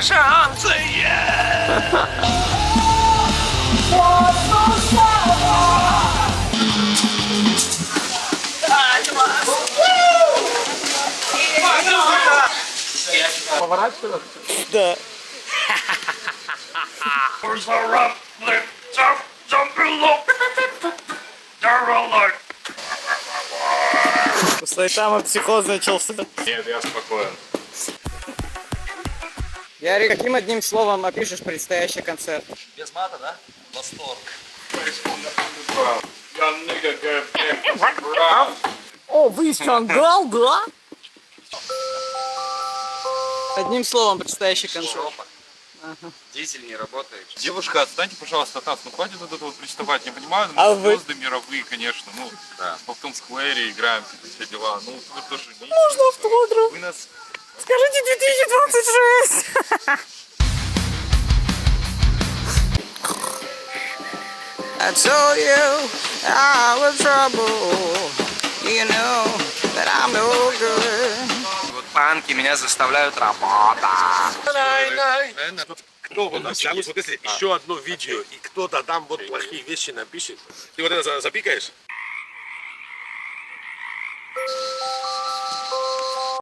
шансы Поворачиваться? Да. После там психоз начался. Нет, я спокоен. Ярик, каким одним словом опишешь предстоящий концерт? Без мата, да? Восторг. О, вы скандал, да? Одним словом предстоящий концерт. Дизель не работает. Девушка, отстаньте, пожалуйста, от нас. Ну хватит вот это вот приставать. Не понимаю, мы А вы? звезды мировые, конечно. Ну, Да. в том сквере играем, типа, все дела. Ну, вы тоже не. Можно автограф? Вы нас. Скажите 2026! I told you I was trouble. You know that I'm no good. Вот панки меня заставляют работать. Кто вот сейчас, вот если еще одно видео, и кто-то там вот плохие вещи напишет, ты вот это запикаешь?